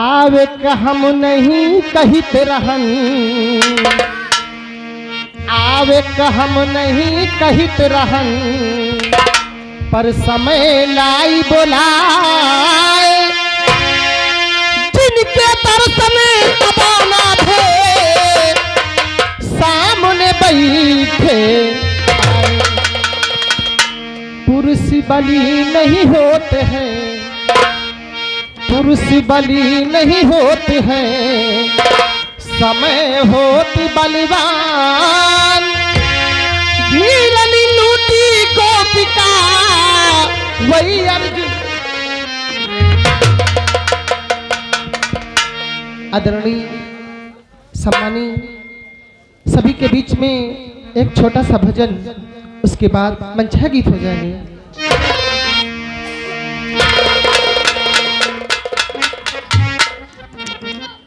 आवे का हम नहीं कहित रहन, आवे का हम नहीं कहित रहन, पर समय लाई बुलाए, जिनके दर्शन तबाना थे सामने बैठे आए। पुरुष बलि नहीं होते हैं, पुरुष बलि नहीं होते हैं, समय होती बलिवान। भीलनी लूटी गोपिका वही अर्जुन। आदरणीय सम्मानीय सभी के बीच में एक छोटा सा भजन, उसके बाद मंचा गीत हो जाएंगे।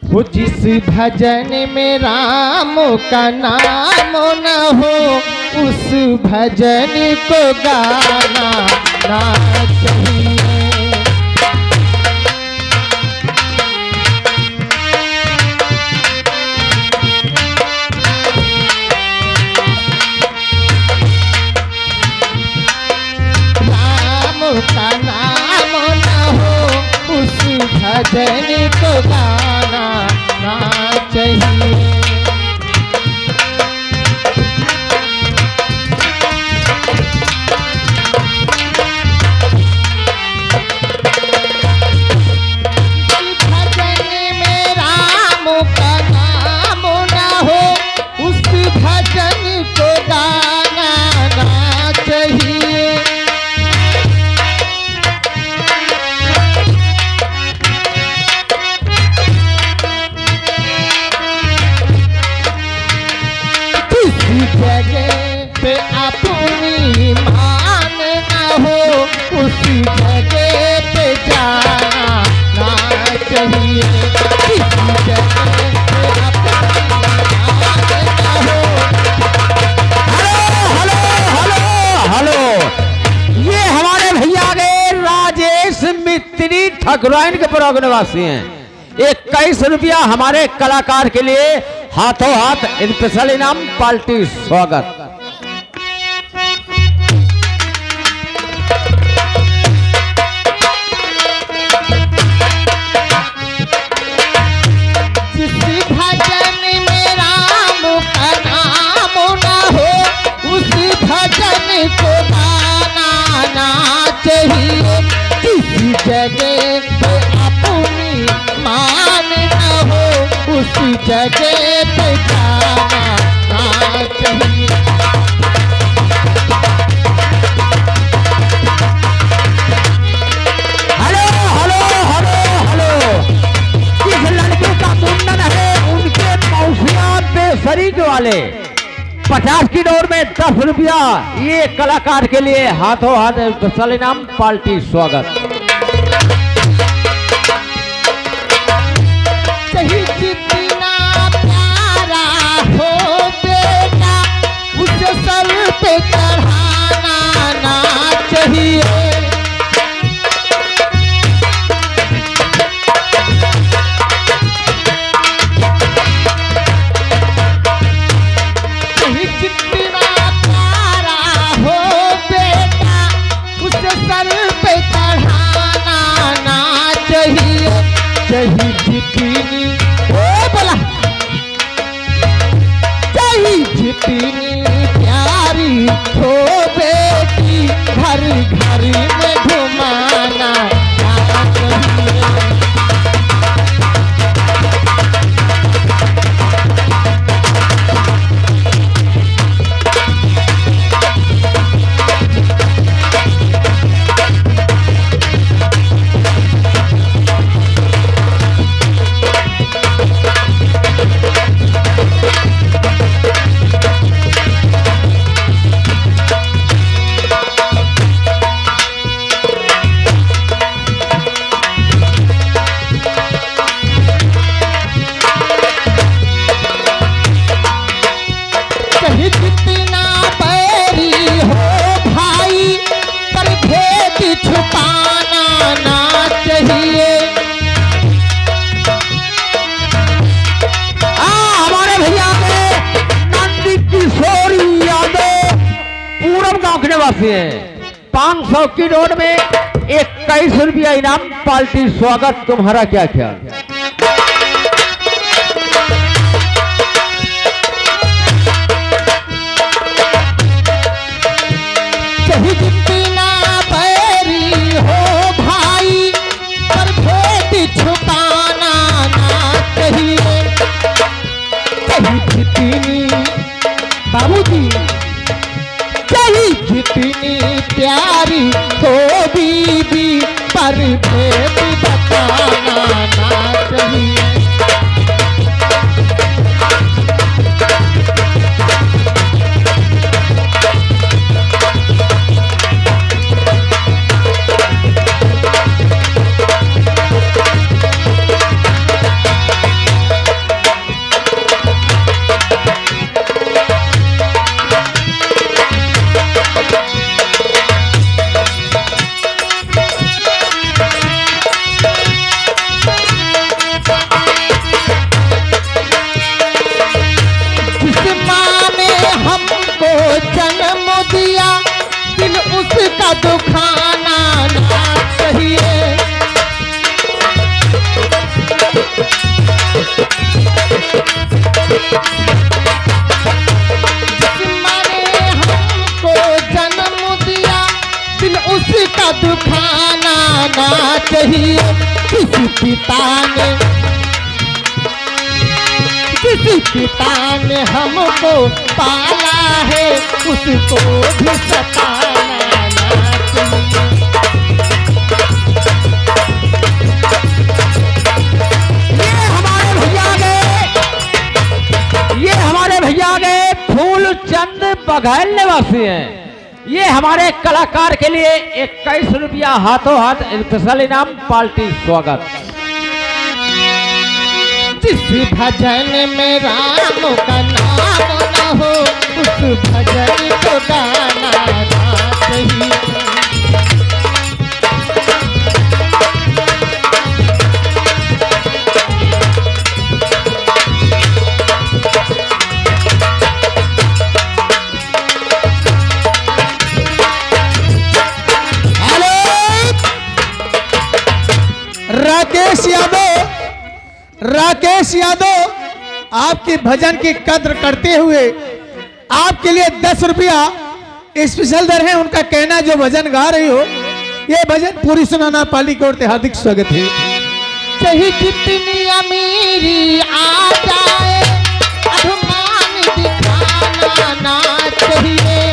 वो जिस भजन में राम का नाम न हो, उस भजन को गाना ना चाहिए। राम का नाम न हो, उस भजन को गाना ना चाहिए। भजन में राम का नाम ना हो, उस भजन को गाना ना चाहिए। जगह पे अपनी मान न हो, उसी जगह पे जाना ना चाहिए। किसी जगह पे अपनी मान न हो। हेलो हेलो हेलो हेलो, ये हमारे भैया के राजेश मित्री ठकुराइन के पुराग निवासी हैं। 21 रुपया हमारे कलाकार के लिए हाथों हाथ स्पेशल इनाम पार्टी स्वागत। जिस भजन में राम का नाम न हो, उस भजन को गाना ना चाहिए। किसी जगह पे अपनी मान न हो, उस जगह पे जाना ना चाहिए। हेलो हेलो हेलो हेलो, जिस लड़के का मुंडन है उनके मौसिया बेसरीज वाले 50 की नोट में 10 रुपया, ये कलाकार के लिए हाथों हाथ स्पेशल इनाम पार्टी स्वागत। कहीं जितना प्यारा हो बेटा, उसे सर पे चढ़ाना ना चाहिए। कहीं जितना प्यारा हो बेटा, उसे सर पे चढ़ाना ना चाहिए। चाहे जितनी ओ बोला, चाहे जितनी प्यारी हो बेटी, घर घर में घुमाना ना चाहिए। निवासी हैं। 500 की नोट में 21 रुपया इनाम पार्टी स्वागत। तुम्हारा क्या ख्याल? जितना बैरी हो भाई पर भेद छुपाना ना चाहिए। जितनी बाबूजी चाहे जितनी प्यारी हो बीबी पर भेद बताना ना चाहिए। जन्म दिया दिल उसका दुखाना ना चाहिए। जिसने हमको जन्म दिया दिल उसका दुखाना ना चाहिए। किसी पिता ने हमको पाला है उसको भी सताना ना चाहिए। ये हमारे भैया गए फूलचंद बघेल निवासी हैं। ये हमारे कलाकार के लिए 21 रुपया हाथों हाथ स्पेशल इनाम पार्टी स्वागत। जिस भजन में राम का नाम न हो उस भजन को गाना ना चाहिए। राकेश यादव आपकी भजन की कद्र करते हुए आपके लिए 10 रुपया स्पेशल दर है। उनका कहना जो भजन गा रही हो ये भजन पूरी सुनाना पाली की ओर से हार्दिक स्वागत है। चाहे जितनी अमीरी आ जाए अभिमान दिखाना ना चाहिए।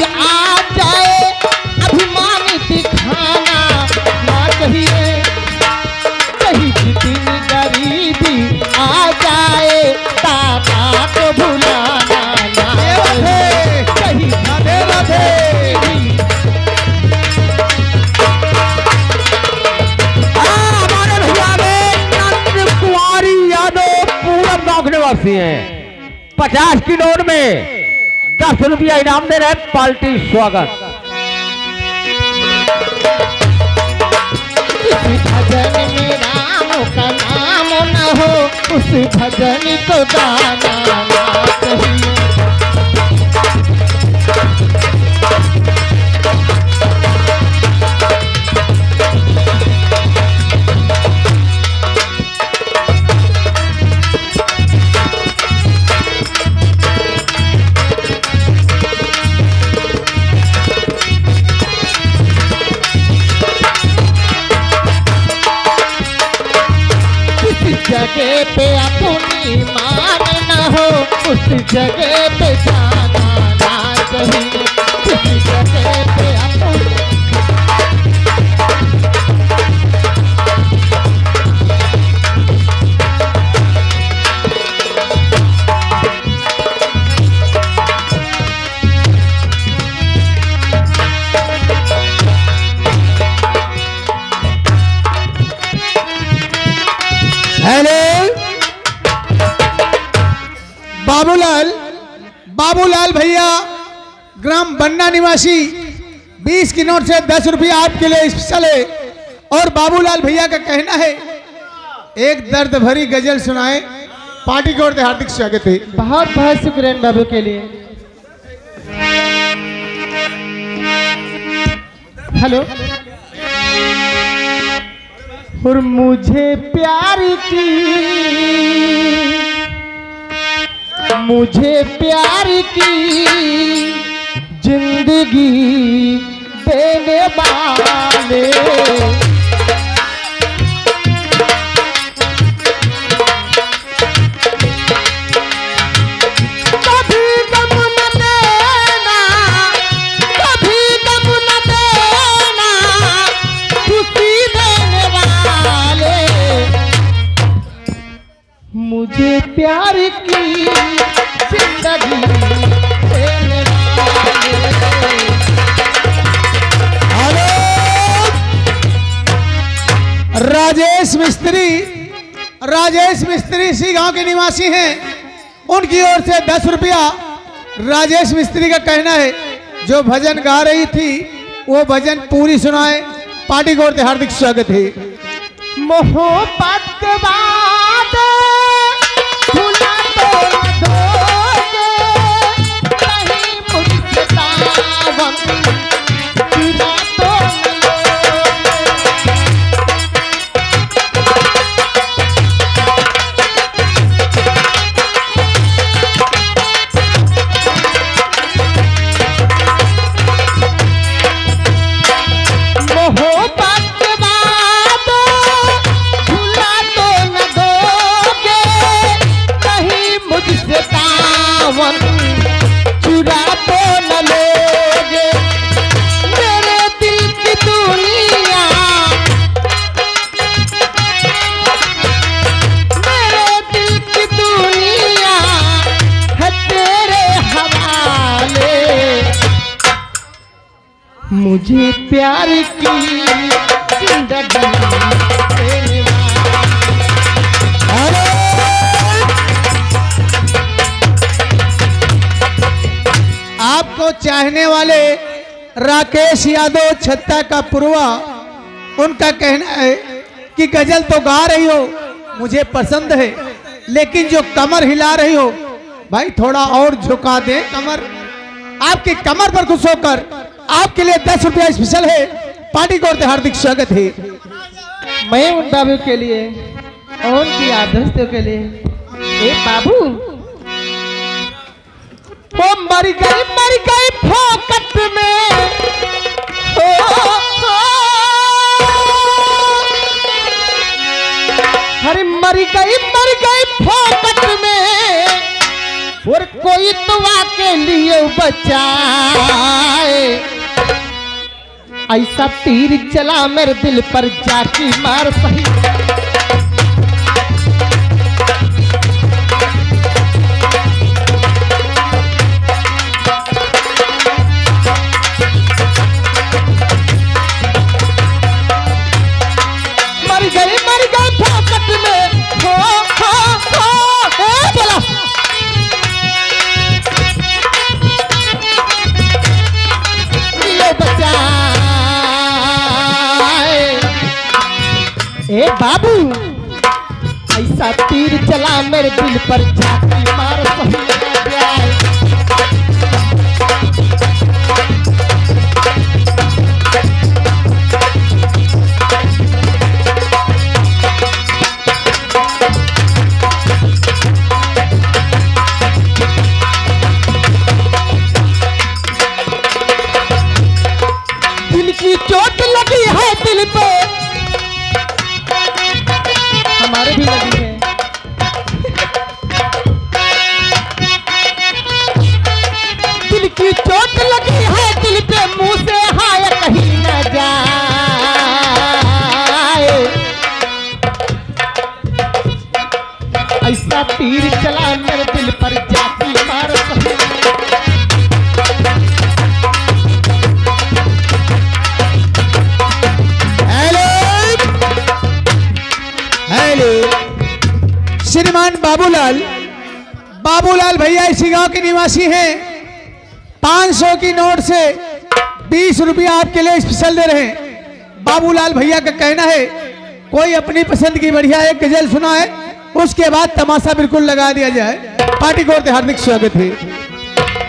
आ जाए अभिमान दिखाना ना चाहिए। कहीं जितनी गरीबी आ जाए दादा को भुलाना ना चाहिए। कहीं राधे राधे। हमारे भैया में नंद कुमारी यादव पूरब गांव के निवासी हैं। 50 की नोट में 10 रुपया इनाम दे रहे पार्टी स्वागत। किसी भजन में राम का नाम न हो उस भजन को गाना ना चाहिए। जगह पे अपनी मान न हो उस जगह पे जाना ना चाहिए। किसी जगह पे अपनी बाबूलाल भैया ग्राम बन्ना निवासी 20 की नोट से 10 रुपया आपके लिए स्पेशल है। और बाबूलाल भैया का कहना है एक दर्द भरी गजल सुनाए। पार्टी की ओर से हार्दिक स्वागत है। बहुत बहुत शुक्रिया इन बाबू के लिए। हेलो। और मुझे प्यार की, मुझे प्यार की जिंदगी देने वाले, कभी गम न देना, कभी गम न देना, खुशी देने वाले, मुझे प्यार की जिंदगी देने वाले। राजेश मिस्त्री, राजेश मिस्त्री इसी गांव के निवासी हैं। उनकी ओर से 10 रुपया राजेश मिस्त्री का कहना है। जो भजन गा रही थी वो भजन पूरी सुनाए। पार्टी की ओर से हार्दिक स्वागत है। मोहब्बत के बाद भुला तो न दोगे, कहीं मुझसे दामन चुरा तो न लोगे। मोहब्बत के बाद भुला तो न दोगे, कहीं मुझसे दामन चुरा तो न लोगे। मेरे दिल की दुनिया, मेरे दिल की दुनिया है तेरे हवाले, मुझे प्यार की जिंदगी देने वाले। आपको चाहने वाले राकेश यादव छत्ता का पुरवा, उनका कहना है कि गजल तो गा रही हो, मुझे पसंद है, लेकिन जो कमर हिला रही हो भाई थोड़ा और झुका दे कमर। आपकी कमर पर खुश होकर आपके लिए 10 रुपया स्पेशल है। पार्टी की ओर से हार्दिक स्वागत है। मैं उन बाबू के लिए और उनकी आदर्शों के लिए। ए बाबू, वो मर गई फोकट में, अरे मर गई फोकट में, और कोई तो आके लिए बचाए। ऐसा तीर चला मेरे दिल पर जाकी मार सही। मर गए फोकट में, बोला ये बचाए। ए बाबू, ऐसा तीर चला मेरे दिल पर जाती मार सही जाए। दिल की चोट लगी है दिल पे, हमारे भी लगी है। दिल की चोट लगी है दिल पे, मुंह से हाय कहीं न जाए। ऐसा तीर चला मेरे दिल पर जाती मार सही। श्रीमान बाबूलाल, बाबूलाल भैया इसी गांव के निवासी हैं। 500 की नोट से 20 रुपया आपके लिए स्पेशल दे रहे हैं। बाबूलाल भैया का कहना है कोई अपनी पसंद की बढ़िया एक गजल सुनाए, उसके बाद तमाशा बिल्कुल लगा दिया जाए। पार्टी को और हार्दिक स्वागत है।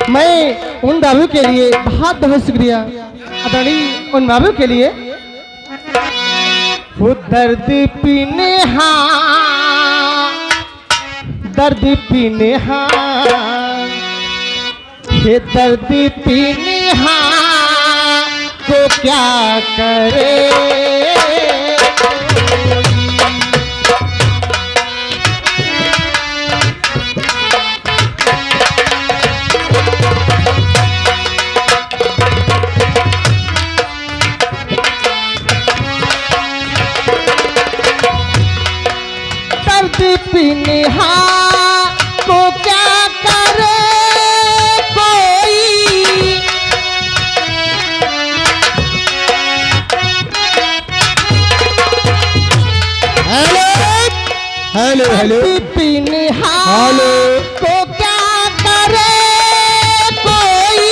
मैं उन बाबू के लिए बहुत बहुत शुक्रिया आदरणीय उन बाबू के लिए। वो दर्द पीने हाँ, दर्द पीने हाँ, ये दर्द पीने हाँ को क्या करे। पीने हाँ को क्या करे कोई, हेलो हेलो हेलो पीने हाँ को क्या करे कोई,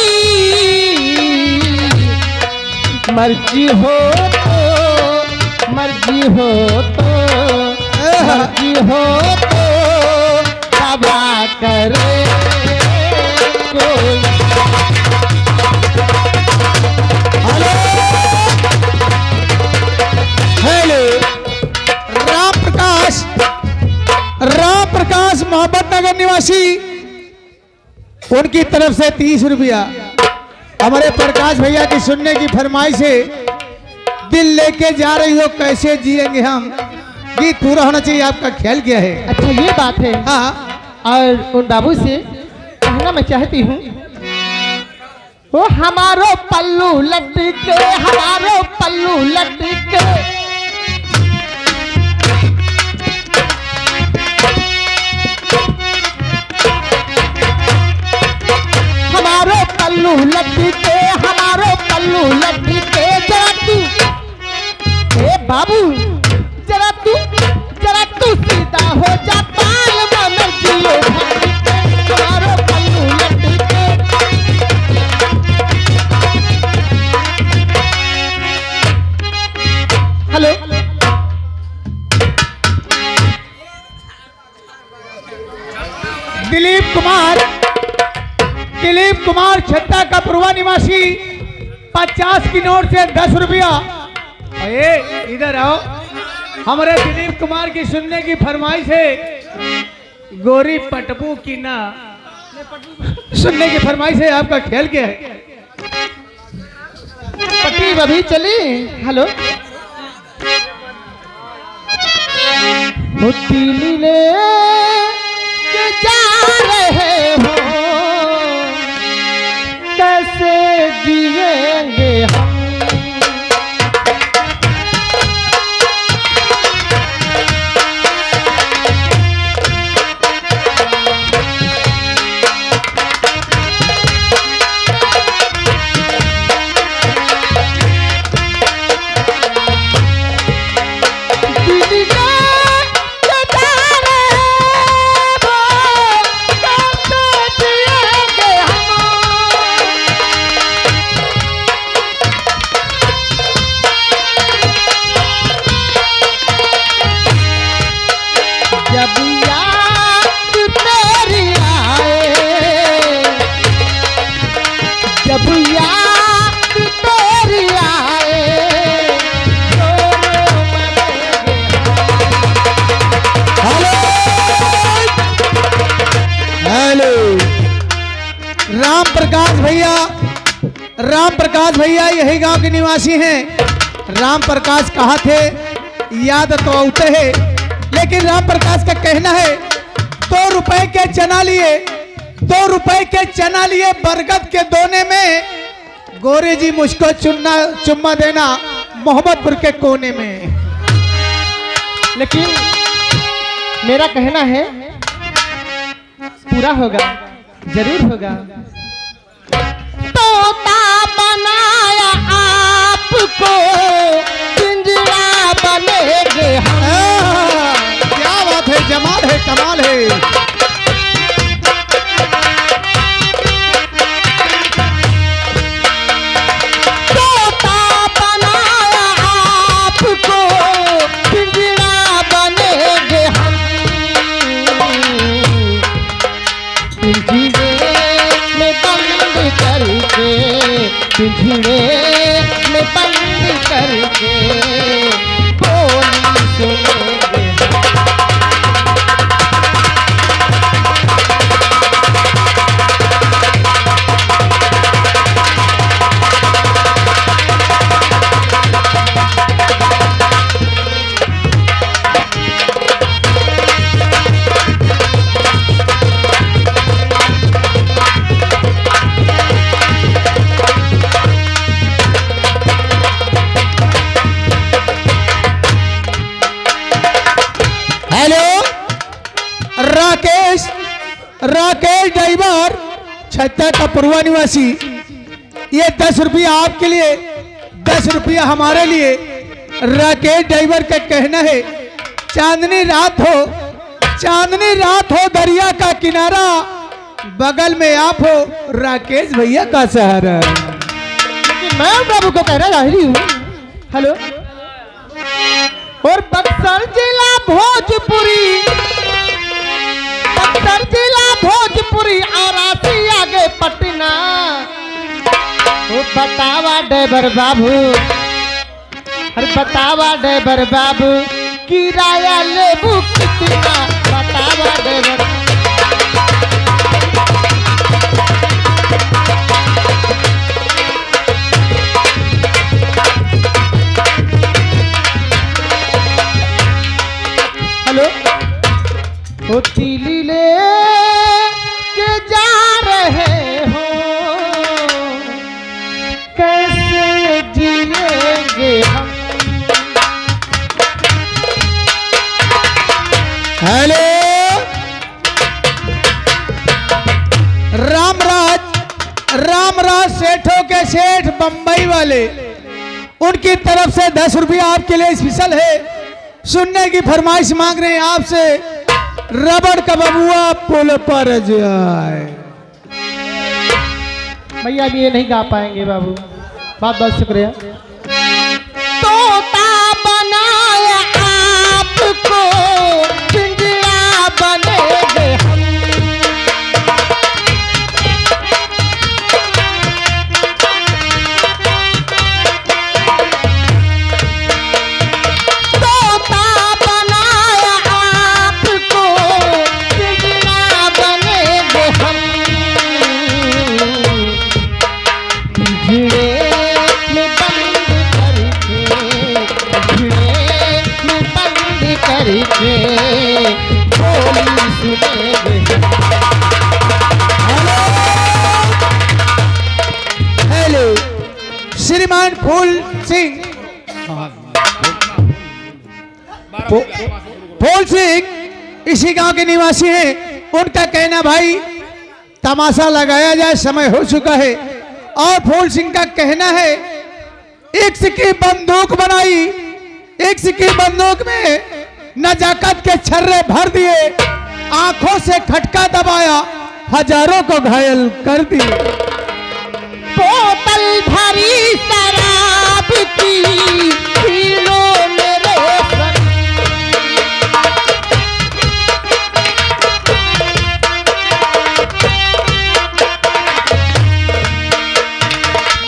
मर्जी हो तो मर्जी हो तो मर्जी हो तो तबा करे कोई। हेलो हेलो राम प्रकाश मोहब्बत नगर निवासी, उनकी तरफ से 30 रुपया। हमारे प्रकाश भैया की सुनने की फरमाइश है, दिल लेके जा रही हो कैसे जिएंगे हम, गीत पूरा होना चाहिए। आपका ख्याल क्या है? अच्छा ये बात है। हाँ, और उन बाबू से कहना मैं चाहती हूँ, वो हमारो पल्लू लटके, हमारो पल्लू लटके, हमारो पल्लू लटके, हमारो पल्लू लटके। जरा तू ए बाबू, जरा तू सीधा हो जा, पाल में जियो हमारो पल्लू लटके। हेलो दिलीप कुमार छत्ता का पूर्वा निवासी, 50 की नोट से 10 रुपया। इधर आओ, हमारे दिलीप कुमार की सुनने की फरमाइश है, गोरी पटबू की ना सुनने की फरमाइश है। आपका ख्याल क्या है? पटी अभी चली। हेलो दिल्ली ले के जा रहे हो, कैसे जिएंगे हम, राम प्रकाश भैया यही गांव के निवासी हैं। राम प्रकाश कहा थे याद तो आते है, लेकिन राम प्रकाश का कहना है 2 रुपए के चना लिए, 2 रुपए के चना लिए बरगद के दोने में, गोरे जी मुझको चुम्मा देना मोहम्मदपुर के कोने में। लेकिन मेरा कहना है पूरा होगा, जरूर होगा। तोता बनाया आपको, पिंजरा बनेगे हम। क्या बात है, जमाल है, कमाल है। तोता बनाया आपको, पिंजरा करके, पिंजरे में बंद करके बोली सुनेंगे। राकेश ड्राइवर छत्ता का पूर्वा निवासी, ये 10 रुपया आपके लिए, 10 रुपया हमारे लिए। राकेश ड्राइवर का कहना है चांदनी रात हो दरिया का किनारा, बगल में आप हो राकेश भैया का सहारा। लेकिन मैं बाबू को कहना चाह रही हूँ, हेलो, और बक्सर जिला भोजपुरी, बक्सर जिला भोजपुरी और आसी आगे पटना। वो बतावा ड्राइवर बाबू, अरे बतावा ड्राइवर बाबू किराया लेबू कितना, बतावा ड्राइवर। हेलो, वो तीली ले के जा रहे हो, कैसे जिएंगे हम। हेलो, रामराज सेठों के सेठ बंबई वाले, उनकी तरफ से 10 रुपया आपके लिए स्पेशल है। सुनने की फरमाइश मांग रहे हैं आपसे, रबड़ का बबुआ पुल पर जाए। भैया अभी ये नहीं गा पाएंगे बाबू, बहुत बहुत शुक्रिया। तोता बनाया आपको, पिंजरा बनेंगे हम। हेलो, श्रीमान फूल सिंह, फूल सिंह इसी गांव के निवासी हैं। उनका कहना भाई तमाशा लगाया जाए, समय हो चुका है। और फूल सिंह का कहना है एक सिक्की बंदूक बनाई, एक सिक्की बंदूक में नजाकत के छर्रे भर दिए, आंखों से खटका दबाया, हजारों को घायल कर दिए। बोतल भरी शराब की पीलो मेरे संग,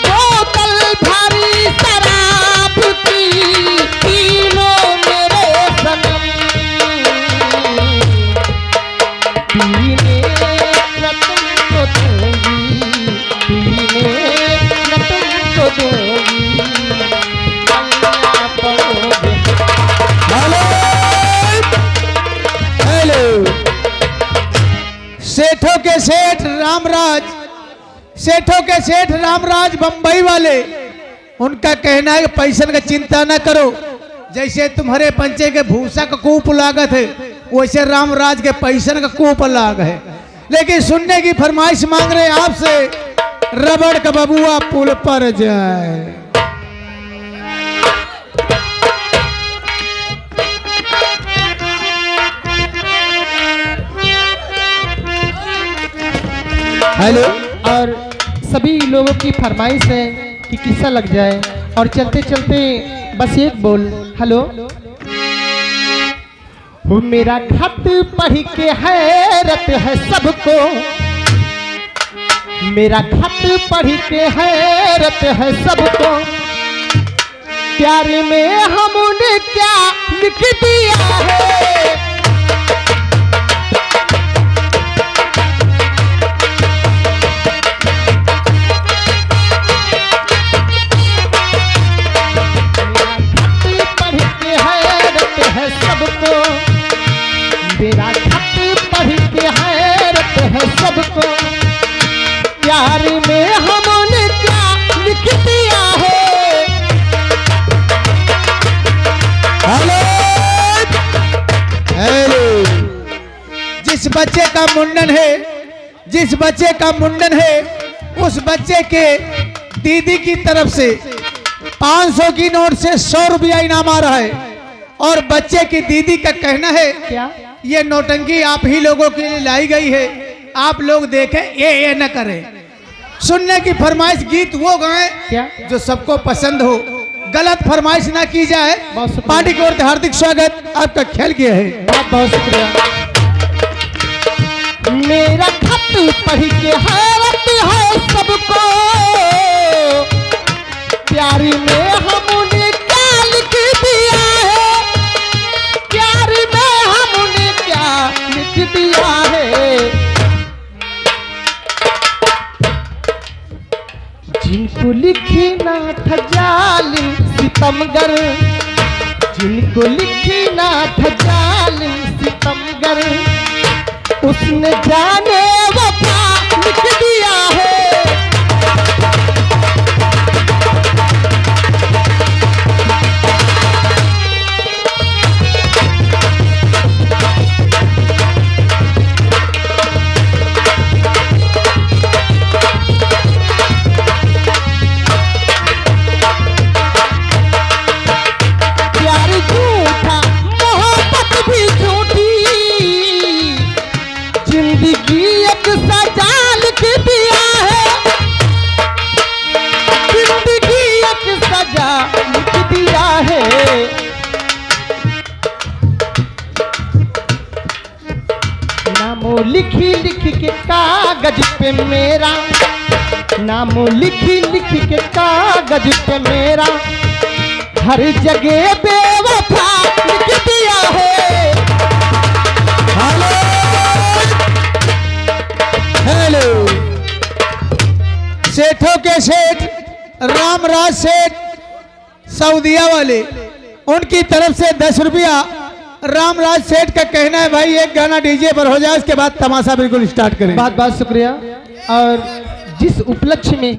बोतल भरी शराब की पीलो मेरे सनम, पीने न तुमको दूंगी, पीने न तुमको दूंगी, अल्लाह पड़ोगे। हेलो, हेलो, सेठों के सेठ रामराज, सेठों के सेठ रामराज बंबई वाले, उनका कहना है कि पैसन का चिंता न करो, जैसे तुम्हारे पंचे के भूसा का कूप लागत है, वैसे रामराज के पैसन का कूप लाग है। लेकिन सुनने की फरमाइश मांग रहे हैं आपसे, रबड़ का बबुआ पुल पर जाए। हेलो, और सभी लोगों की फरमाइश है कि किस्सा लग जाए, और चलते चलते बस एक बोल, हेलो, वो मेरा खत पढ़ के हैरत है सबको, मेरा खत पढ़ के हैरत है सबको, प्यार में हमने क्या लिख दिया है। सबको मेरा खत पढ़ के हैरत है सबको, प्यार में हमने क्या लिख दिया है। हेलो हेलो, जिस बच्चे का मुंडन है, जिस बच्चे का मुंडन है, उस बच्चे के दीदी की तरफ से 500 की नोट से 100 रुपया इनाम आ रहा है। और बच्चे की दीदी का कहना है क्या ये नौटंकी आप ही लोगों के लिए लाई गई है, आप लोग देखें ये न करें। सुनने की फरमाइश गीत वो गाएं क्या जो सबको पसंद हो, गलत फरमाइश ना की जाए। बहुत शुक्रिया। पार्टी की ओर से हार्दिक स्वागत, आपका ख्याल किया है। बहुत बहुत शुक्रिया। मेरा खत पढ़ के हैरत है सबको, प्यार में हमने क्या लिख दिया है, प्यार में हमने क्या लिख दिया है। जिनको लिखी ना था जालिम सितमगर, जिनको लिखी ना था जालिम सितमगर, उसने जाने वफा लिख दिया है। प्यार झूठा मोहब्बत भी झूठी, जिंदगी एक सजा लिख दिया है, जिंदगी एक सजा लिख दिया है। नामो लिखी लिख के कागज पे मेरा, नामो लिखी लिख के कागज पे मेरा, हर जगह बेवफा लिख दिया है। हेलो, सेठों के सेठ रामराज सेठ सऊदिया वाले, उनकी तरफ से 10 रुपया। रामराज सेठ का कहना है भाई एक गाना डीजे पर हो जाए, उसके बाद तमाशा बिल्कुल स्टार्ट करें। बहुत बहुत शुक्रिया। और जिस उपलक्ष्य में